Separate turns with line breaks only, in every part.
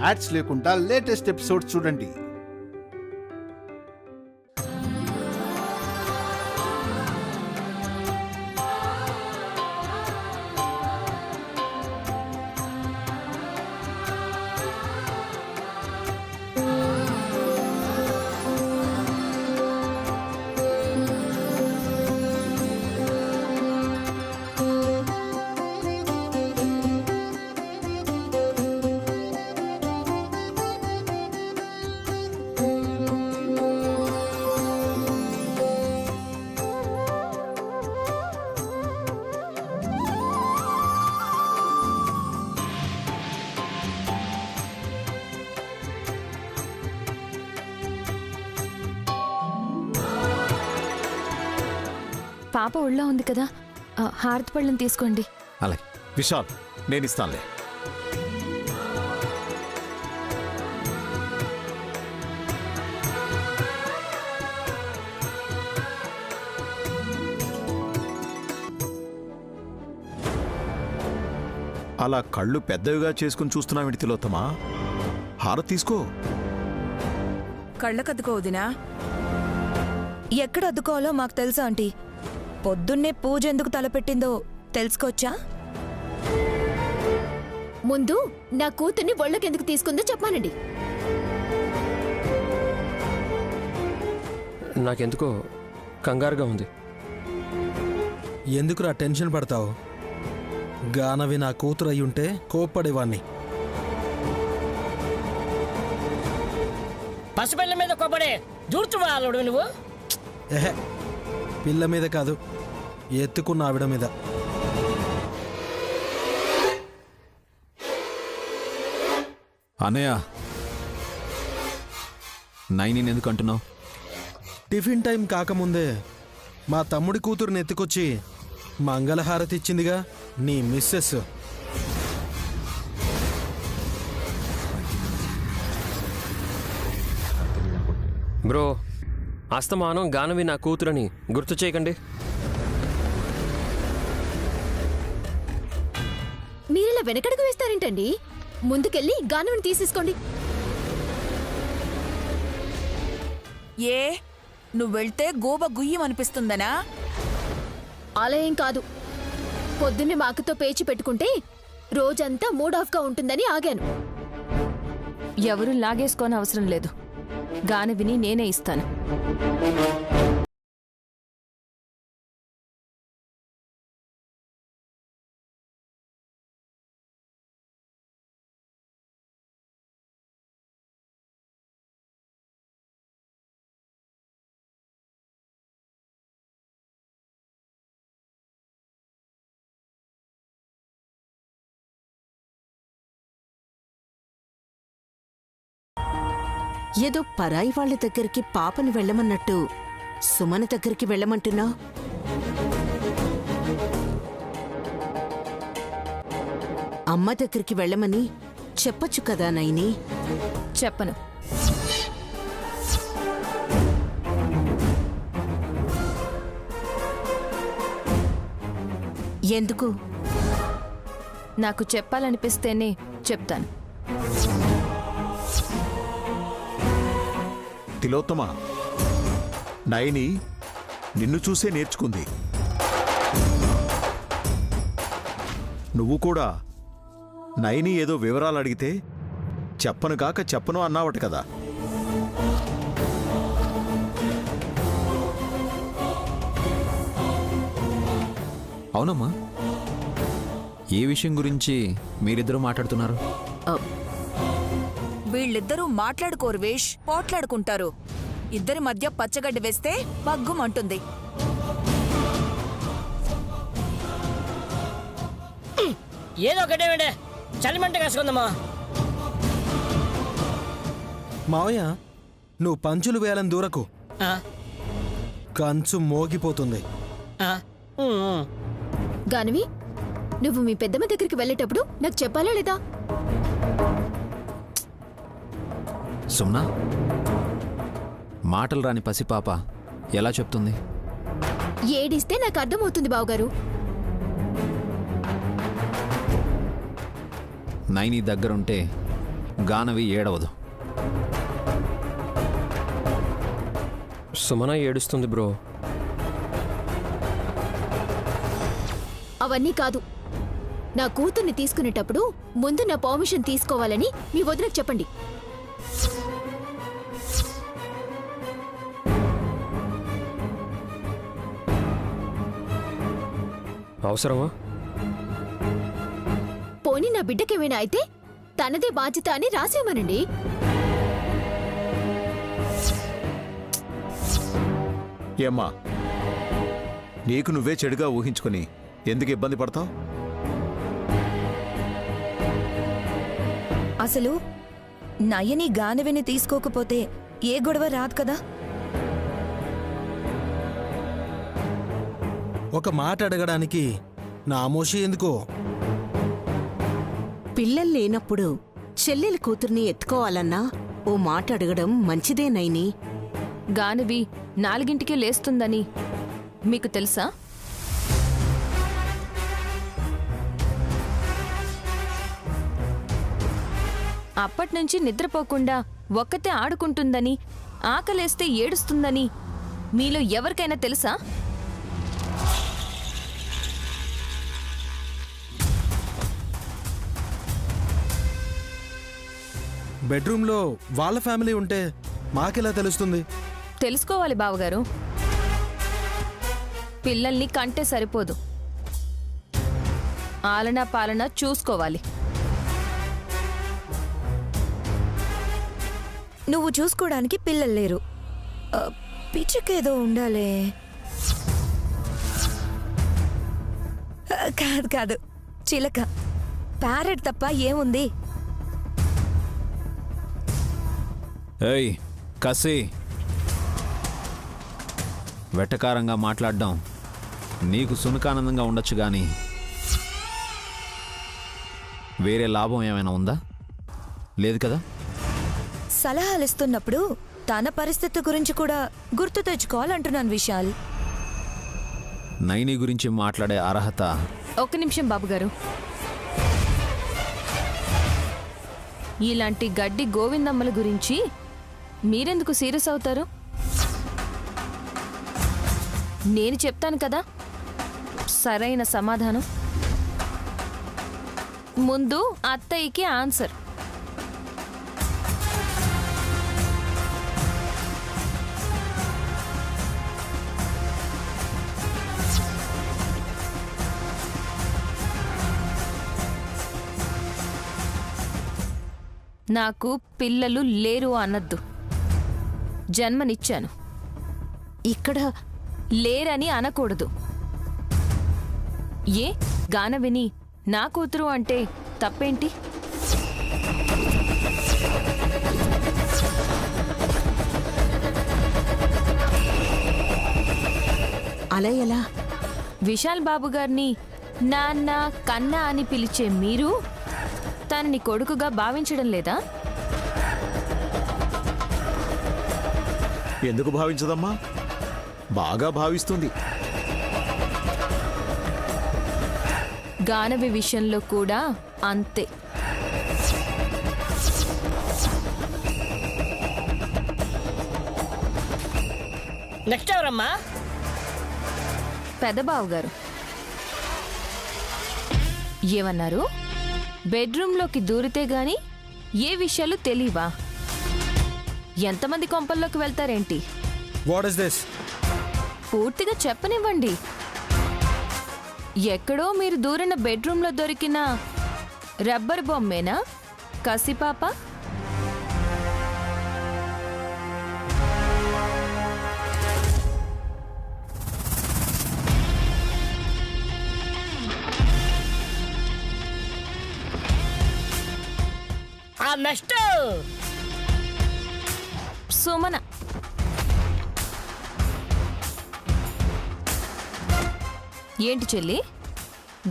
Ads లేకుండా latest episodes చూడండి.
పాప ఒళ్ళో ఉంది కదా, హారతి పళ్ళని తీసుకోండి.
అలాగే విశాల్, నేను ఇస్తానులే. అలా కళ్ళు పెద్దవిగా చేసుకుని చూస్తున్నావేంటి తిలోత్తమా? హారతి తీసుకో.
కళ్ళకద్దుకోవదినా? ఎక్కడ అద్దుకోవాలో మాకు తెలుసా ఆంటీ. పొద్దున్నే పూజ ఎందుకు తలపెట్టిందో తెలుసుకోవచ్చా?
ముందు నా కూతుర్ని ఒళ్ళకెందుకు తీసుకుందో చెప్పానండి.
నాకెందుకో కంగారుగా ఉంది.
ఎందుకురా టెన్షన్ పడతావు? గానవి నా కూతురు అయ్యుంటే కోప్పడేవాణ్ణి.
పసిపిల్ల మీద కోపడే దూర్చువాలుడు నువ్వు.
ఏహే, పిల్ల మీద కాదు, ఎత్తుకున్న ఆవిడ మీద.
అన్నయ్య, నైని ఎందుకు అంటున్నావు?
టిఫిన్ టైం కాకముందే మా తమ్ముడి కూతురుని ఎత్తుకొచ్చి మంగళహారతి ఇచ్చిందిగా నీ మిస్సెస్.
బ్రో, అస్తమానం గానవి నా కూతురని గుర్తు చేయకండి.
మీరిలా వెనకడుగు వేస్తారేంటండి? ముందుకెళ్ళి గానవిని తీసేసుకోండి.
ఏ నువ్వెళ్తే గోబ గుయ్యమనిపిస్తుందనా?
అలా ఏం కాదు. పొద్దున్నే మా అక్కతో పేచి పెట్టుకుంటే రోజంతా మూడ్ ఆఫ్గా ఉంటుందని ఆగాను. ఎవరు లాగేసుకోని అవసరం లేదు. గానవిని నేనే ఇస్తాను.
ఏదో పరాయి వాళ్ళ దగ్గరికి పాపని వెళ్ళమన్నట్టు సుమన దగ్గరికి వెళ్ళమంటున్నావు. అమ్మ దగ్గరికి వెళ్ళమని చెప్పొచ్చు కదా నైని?
చెప్పను.
ఎందుకు?
నాకు చెప్పాలనిపిస్తేనే చెప్తాను.
తిలోత్తమా, నైని నిన్ను చూసే నేర్చుకుంది. నువ్వు కూడా నైని ఏదో వివరాలు అడిగితే చెప్పను కాక చెప్పను అన్నావట కదా. అవునమ్మా, ఏ విషయం గురించి మీరిద్దరూ మాట్లాడుతున్నారు?
వీళ్ళిద్దరూ మాట్లాడుకోరు వేష్, పోట్లాడుకుంటారు. ఇద్దరి మధ్య పచ్చగడ్డి వేస్తే బగ్గుమంటుంది.
ఏదో ఒకటే వేడే చలిమంట కాసుకుందమ్మా.
మావయ్య, నువ్వు పంచులు వేయాలని దూరకు. కంచు మోగిపోతుంది.
గానవి, నువ్వు మీ పెద్దమ్మ దగ్గరికి వెళ్ళేటప్పుడు నాకు చెప్పాలా లేదా?
సుమ్నా, మాటలు రాని పసిపాప ఎలా చెప్తుంది?
ఏడిస్తే నాకు అర్థమవుతుంది బావగారు.
నైని దగ్గరుంటే
గానవి ఏడవదు.
సుమన ఏడుస్తుంది బ్రో.
అవన్నీ కాదు. నా కూతుర్ని తీసుకునేటప్పుడు ముందు నా పర్మిషన్ తీసుకోవాలని మీ వదినకు చెప్పండి.
అవసరమా?
పోనీ నా బిడ్డకేమైనా అయితే తనదే బాధ్యత అని రాసేమనండి.
ఏమ్మా, నీకు నువ్వే చెడుగా ఊహించుకుని ఎందుకు ఇబ్బంది పడతావు?
అసలు నయని గానవిని తీసుకోకపోతే ఏ గొడవ రాదు కదా.
ఒక మాట అడగడానికి నా ఆమోషి ఎందుకో.
పిల్లలు లేనప్పుడు చెల్లెలి కూతుర్ని ఎత్తుకోవాలన్నా ఓ మాట అడగడం మంచిదే నైని.
గానవి 4ంటికే లేస్తుందని మీకు తెలుసా? అప్పట్నుంచి నిద్రపోకుండా ఒక్కతే ఆడుకుంటుందని, ఆకలేస్తే ఏడుస్తుందని మీలో ఎవరికైనా తెలుసా?
బెడ్రూమ్లో వాళ్ళ ఫ్యామిలీ ఉంటే మాకెలా తెలుస్తుంది?
తెలుసుకోవాలి బావగారు. పిల్లల్ని కంటే సరిపోదు, ఆలనా పాలన చూసుకోవాలి.
నువ్వు చూసుకోవడానికి పిల్లలు లేరు. పిచ్చికేదో ఉండాలే. కాదు కాదు, చిలక. ప్యారెట్ తప్ప ఏముంది?
ఏయ్ కసి, వెటకారంగా మాట్లాడడం నీకు సునకానందంగా ఉండొచ్చు కానీ వేరే లాభం ఏమైనా ఉందా? లేదు కదా.
సలహాలు ఇస్తున్నప్పుడు తన పరిస్థితి గురించి కూడా గుర్తు తెచ్చుకోవాలంటున్నాను విశాల్.
నైని గురించి మాట్లాడే అర్హత.
ఒక్క నిమిషం బాబుగారు. ఇలాంటి గడ్డి గోవిందమ్మల గురించి మీరెందుకు సీరియస్ అవుతారు? నేను చెప్తాను కదా సరైన సమాధానం. ముందు అత్తయ్యకి ఆన్సర్. నాకు పిల్లలు లేరు అనద్దు. జన్మనిచ్చాను.
ఇక్కడ
లేరని అనకూడదు. ఏ గానవిని నా కూతురు అంటే తప్పేంటి?
అలా ఎలా?
విశాల్ బాబు గారిని నాన్న కన్నా అని పిలిచే మీరు తనని కొడుకుగా భావించడం లేదా?
ఎందుకు భావించదమ్మా? బాగా భావిస్తుంది.
గానవి విషయంలో కూడా అంతే.
నెక్స్ట్ ఎవరమ్మా?
పెదబావు గారు. ఏమన్నారు? బెడ్రూమ్లోకి దూరితే గాని ఏ విషయాలు తెలీవా? ఎంతమంది కొంపల్లోకి వెళ్తారేంటి?
What is this?
పూర్తిగా చెప్పనివ్వండి. ఎక్కడో మీరు దూరిన బెడ్రూమ్లో దొరికిన రబ్బర్ బొమ్మేనా కసిపాప?
నెక్స్ట్
సుమన. ఏంటి చెల్లి,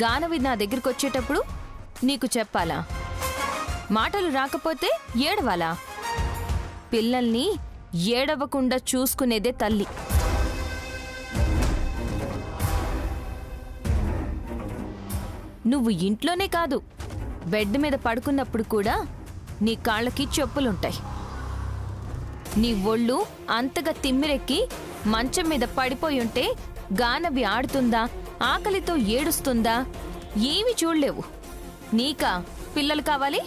గానవి నా దగ్గరికి వచ్చేటప్పుడు నీకు చెప్పాలా? మాటలు రాకపోతే ఏడవాలా? పిల్లల్ని ఏడవకుండా చూసుకునేదే తల్లి. నువ్వు ఇంట్లోనే కాదు, బెడ్ మీద పడుకున్నప్పుడు కూడా నీ కాళ్ళకి చెప్పులుంటాయి. నీ ఒళ్ళు అంతగా తిమ్మిరెక్కి మంచం మీద పడిపోయి ఉంటే గానవి ఆడుతుందా, ఆకలితో ఏడుస్తుందా ఏమీ చూడలేవు. నీకా పిల్లలు కావాలి?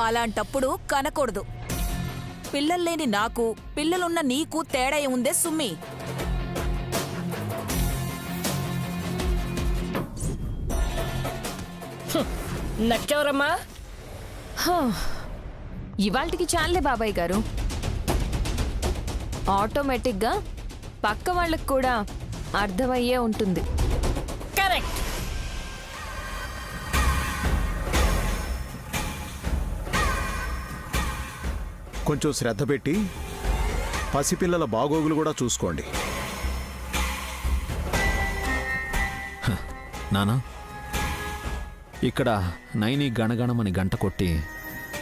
అలాంటప్పుడు కనకూడదు. పిల్లల్లేని నాకు, పిల్లలున్న నీకు తేడా ఏముందే సుమ్మి?
నెక్స్ట్ ఎవరమ్మా?
ఇవాళకి చాలే బాబాయ్ గారు. ఆటోమేటిక్గా పక్క వాళ్ళకు కూడా అర్థమయ్యే ఉంటుంది.
కరెక్ట్.
కొంచెం శ్రద్ధ పెట్టి పసిపిల్లల బాగోగులు కూడా చూసుకోండి.
నానా, ఇక్కడ నైని గణగణమని గంట కొట్టి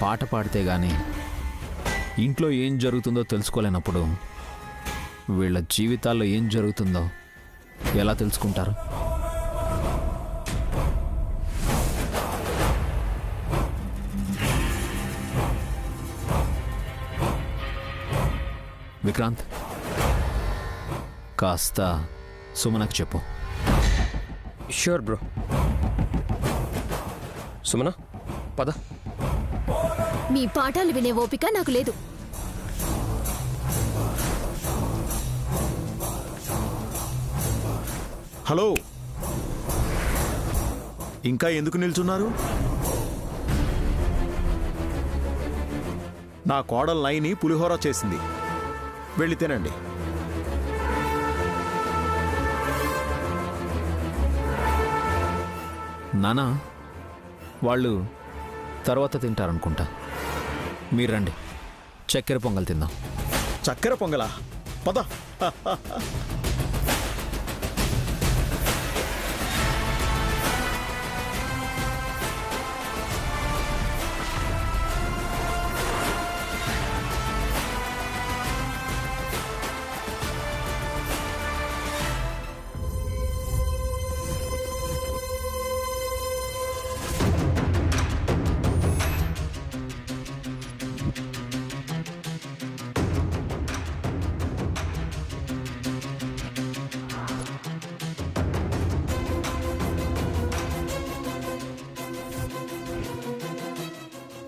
పాట పాడితే గాని ఇంట్లో ఏం జరుగుతుందో తెలుసుకోలేనప్పుడు వీళ్ళ జీవితాల్లో ఏం జరుగుతుందో ఎలా తెలుసుకుంటారు? విక్రాంత్, కాస్త సుమనకు చెప్పు.
Sure bro. సుమన, పద.
మీ పాఠాలు వినే ఓపిక నాకు లేదు.
హలో, ఇంకా ఎందుకు నిల్చున్నారు? నా కోడలు నైని పులిహోర చేసింది, వెళ్ళి తినండి.
నానా, వాళ్ళు తర్వాత తింటారనుకుంటా. మీరు రండి, చక్కెర పొంగల్ తిందాం.
చక్కెర పొంగలా? పద.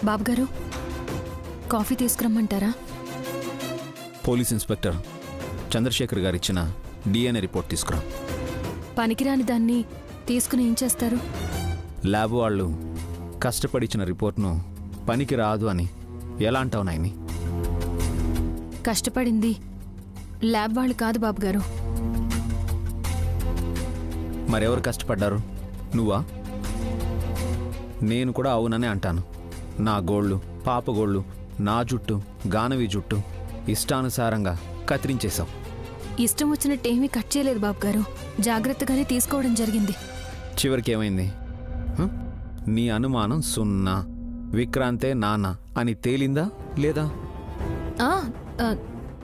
బాబుగారు, కాఫీ తీసుకురమ్మంటారా?
పోలీస్ ఇన్స్పెక్టర్ చంద్రశేఖర్ గారు ఇచ్చిన డిఎన్ఏ రిపోర్ట్ తీసుకురా.
పనికిరాని దాన్ని తీసుకుని ఏం చేస్తారు?
ల్యాబ్ వాళ్ళు కష్టపడిచ్చిన రిపోర్ట్ను పనికి రాదు అని ఎలా అంటావు నాయని?
కష్టపడింది ల్యాబ్ వాళ్ళు కాదు బాబుగారు.
మరెవరు కష్టపడ్డారు? నువ్వా? నేను కూడా అవుననే అంటాను. నా గోళ్ళు, పాప గోళ్ళు, నా జుట్టు, గానవి జుట్టు ఇష్టానుసారంగా కత్తిరించేశావు.
ఇష్టం వచ్చినట్టేమీ కట్ చేయలేదు బాబుగారు, జాగ్రత్తగానే తీసుకోవడం జరిగింది.
చివరికి ఏమైంది? నీ అనుమానం సున్నా. విక్రాంతే నాన్న అని తేలిందా లేదా?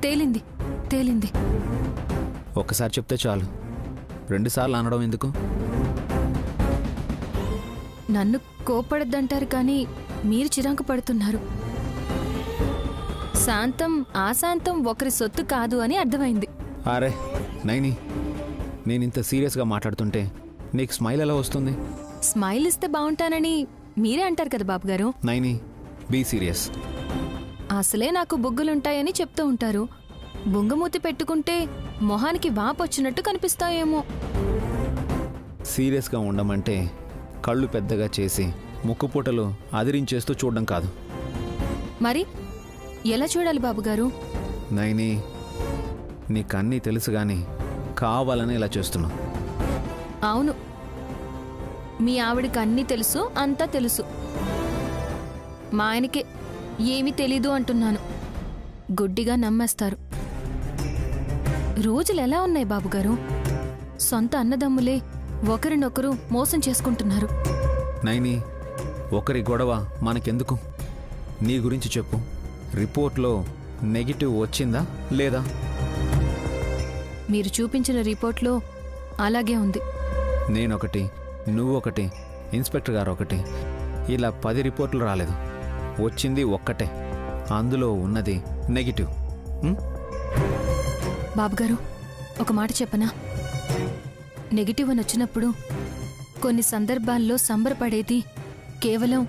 తేలింది తేలింది.
ఒక్కసారి చెప్తే చాలు, రెండుసార్లు అనడం ఎందుకు?
నన్ను కోపడద్దంటారు కానీ మీరు చిరాకు పడుతున్నారు. శాంతం ఆశాంతం ఒకరి సొత్తు కాదు అని అర్థమైంది.
అరే నైని, నేనింత సీరియస్గా మాట్లాడుతుంటే నీకు స్మైల్ ఎలా వస్తుంది?
స్మైల్ ఇస్తే బాగుంటానని మీరే అంటారు కదా బాబుగారు.
Naini, be serious.
అసలే నాకు బుగ్గలుంటాయని చెప్తూ ఉంటారు. బుంగమూతి పెట్టుకుంటే మొహానికి వాపొచ్చినట్టు కనిపిస్తాయేమో.
సీరియస్గా ఉండమంటే కళ్ళు పెద్దగా చేసి ముక్కుపూటలు అదిరించేస్తూ చూడడం కాదు.
మరి ఎలా చూడాలి బాబుగారు?
నైని, నీకన్నీ తెలుసు గాని కావాలని ఇలా చేస్తున్నావు.
అవును, మీ ఆవిడికి అన్నీ తెలుసు, అంతా తెలుసు. మా ఆయనకే ఏమీ తెలీదు అంటున్నాను. గుడ్డిగా నమ్మేస్తారు. రోజులు ఎలా ఉన్నాయి బాబుగారు? సొంత అన్నదమ్ములే ఒకరినొకరు మోసం చేసుకుంటున్నారు.
నైని, ఒకరి గొడవ మనకెందుకు? నీ గురించి చెప్పు. రిపోర్ట్లో నెగిటివ్ వచ్చిందా లేదా?
మీరు చూపించిన రిపోర్ట్లో అలాగే ఉంది.
నేనొకటి, నువ్వొకటి, ఇన్స్పెక్టర్ గారు ఒకటి, ఇలా 10 రిపోర్ట్లు రాలేదు. వచ్చింది ఒక్కటే, అందులో ఉన్నది నెగిటివ్.
బాబుగారు, ఒక మాట చెప్పనా? నెగిటివ్ అని వచ్చినప్పుడు కొన్ని సందర్భాల్లో సంబరపడేది కేవలం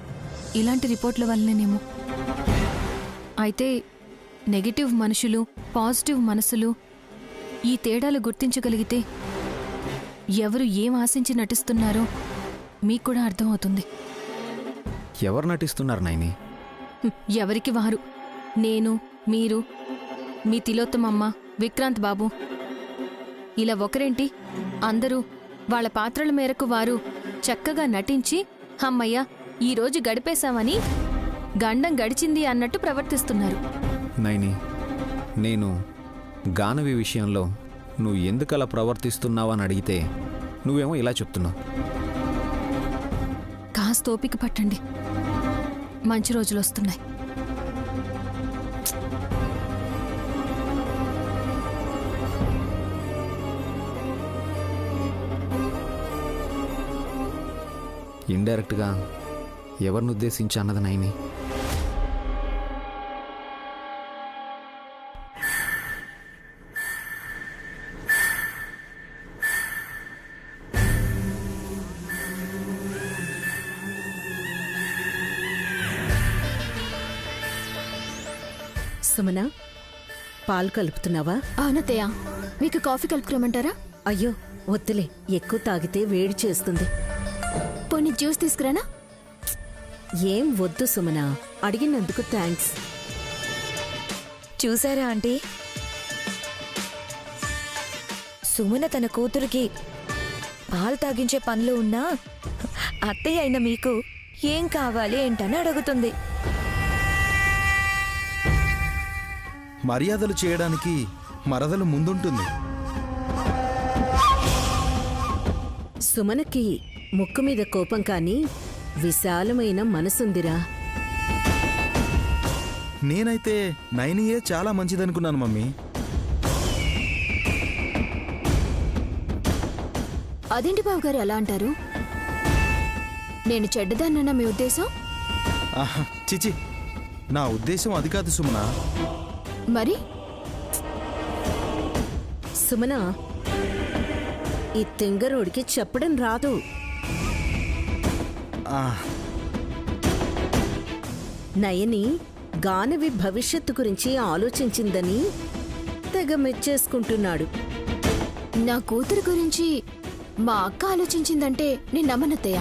ఇలాంటి రిపోర్ట్ల వల్లనేమో. అయితే నెగిటివ్ మనుషులు, పాజిటివ్ మనసులు ఈ తేడాలు గుర్తించగలిగితే ఎవరు ఏం ఆశించి నటిస్తున్నారో మీకు కూడా అర్థమవుతుంది.
ఎవరు నటిస్తున్నారు నైని?
ఎవరికి వారు. నేను, మీరు, మీ తిలోత్తమమ్మ, విక్రాంత్ బాబు, ఇలా ఒకరేంటి, అందరూ వాళ్ళ పాత్రల మేరకు వారు చక్కగా నటించి అమ్మయ్య ఈరోజు గడిపేశామని గండం గడిచింది అన్నట్టు ప్రవర్తిస్తున్నారు.
నైని, నేను గానవి విషయంలో నువ్వు ఎందుకలా ప్రవర్తిస్తున్నావని అడిగితే నువ్వేమో ఇలా చెప్తున్నావు.
కాస్త ఓపిక పట్టండి, మంచి రోజులు వస్తున్నాయి.
ఇండైరెక్ట్గా ఎవరిని ఉద్దేశించి అన్నది నైని?
సుమన, పాలు కలుపుతున్నావా?
అవునత్తయ్య, మీకు కాఫీ కలుపుకురమ్మంటారా?
అయ్యో వద్దులే, ఎక్కువ తాగితే వేడి చేస్తుంది.
పోనీ జ్యూస్ తీసుకురానా?
ఏం వద్దు సుమన, అడిగినందుకు థ్యాంక్స్.
చూసారా ఆంటీ, సుమన తన కూతురికి పాలు తాగించే పనిలో ఉన్నా అత్తయ్య అయిన మీకు ఏం కావాలి ఏంటని అడుగుతుంది.
మర్యాదలు చేయడానికి మరదలు ముందుంటుంది.
సుమనకి ముక్కు మీద కోపం కానీ విశాలమైన మనసుందిరా.
నేనైతే నైనియే చాలా మంచిదనుకున్నాను మమ్మీ.
అదేంటి బావగారు అలా అంటారు? నేను చెడ్డదాన్నన్నా మీ ఉద్దేశం?
ఆహా, చిచి, నా ఉద్దేశం అది కాదు సుమన.
మరి
సుమన, ఈ తింగరోడికి చెప్పడం రాదు. నయని గానవి భవిష్యత్తు గురించి ఆలోచించిందని తెగ మెచ్చేసుకుంటున్నాడు.
నా కూతురు గురించి మా అక్క ఆలోచించిందంటే నేను నమ్మనత్తయ్య.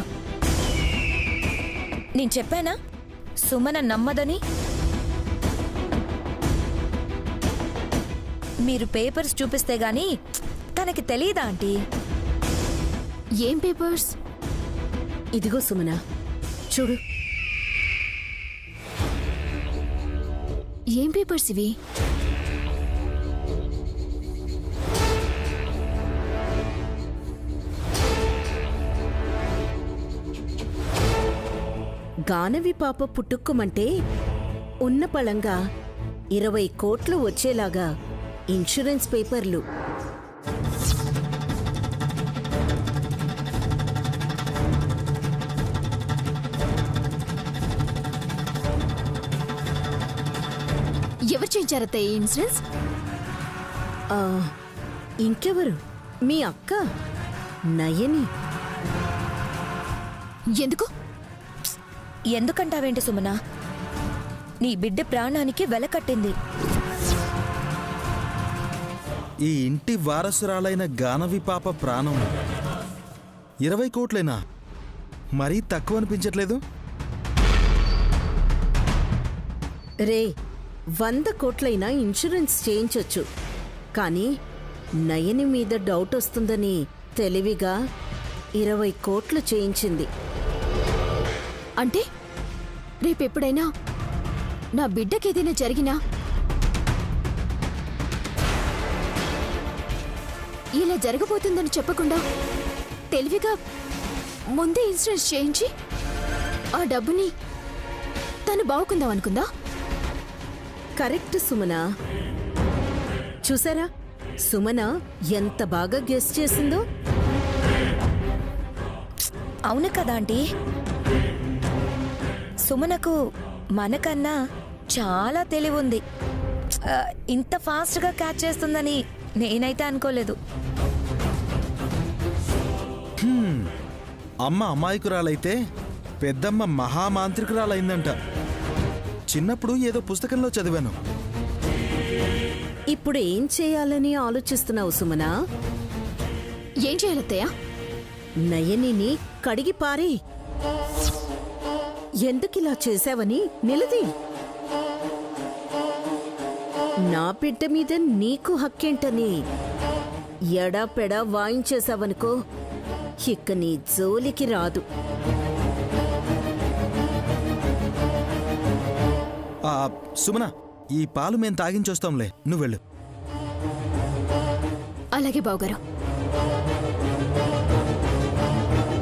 నేను చెప్పానా సుమన నమ్మదని? మీరు పేపర్స్ చూపిస్తే గానీ తనకి తెలీదా ఆంటీ?
ఏం పేపర్స్?
ఇదిగో సుమన, చూడు.
ఏం పేపర్స్ ఇవి?
గానవి పాప పుట్టుక్కుమంటే ఉన్న పళంగా 20 కోట్లు వచ్చేలాగా ఇన్సూరెన్స్ పేపర్లు.
ఎవరు చేయించారత్తయ్య ఈ ఇన్సూరెన్స్?
ఇంకెవరు, మీ అక్క నయని.
ఎందుకు?
ఎందుకంటావేంటి సుమన? నీ బిడ్డ ప్రాణానికి వెలకట్టింది.
ఈ ఇంటి వారసురాలైన గానవి పాప ప్రాణం 20 కోట్లేనా? మరీ తక్కువ అనిపించట్లేదు?
రే, 100 కోట్లైనా ఇన్సూరెన్స్ చేయించొచ్చు, కానీ నయని మీద డౌట్ వస్తుందని తెలివిగా 20 కోట్లు చేయించింది.
అంటే రేపెప్పుడైనా నా బిడ్డకేదైనా జరిగినా ఇలా జరగబోతుందని చెప్పకుండా తెలివిగా ముందే ఇన్సూరెన్స్ చేయించి ఆ డబ్బుని తను బావుకుందాం అనుకుందా?
కరెక్ట్ సుమన. చూసారా సుమన ఎంత బాగా గెస్ చేసిందో?
అవును కదా ఆంటీ, సుమనకు మనకన్నా చాలా తెలివుంది. ఇంత ఫాస్ట్గా క్యాచ్ చేస్తుందని నేనైతే అనుకోలేదు.
అమ్మ అమాయకురాలైతే పెద్దమ్మ మహామాంత్రికురాలైందంట. చిన్నప్పుడు ఏదో పుస్తకంలో చదివాను.
ఇప్పుడు ఏం చేయాలని ఆలోచిస్తున్నావు సుమనా?
ఏం చేయాలత్తయ్య?
నయనిని కడిగి పారి. ఎందుకిలా చేశావని నిలది. నా బిడ్డ మీద నీకు హక్కేంటని ఎడాపెడా వాయించేశావనుకో, ఇక నీ జోలికి రాదు.
సుమన, ఈ పాలు మేం తాగించొస్తాంలే, నువ్వెళ్ళు.
అలాగే బావగారు.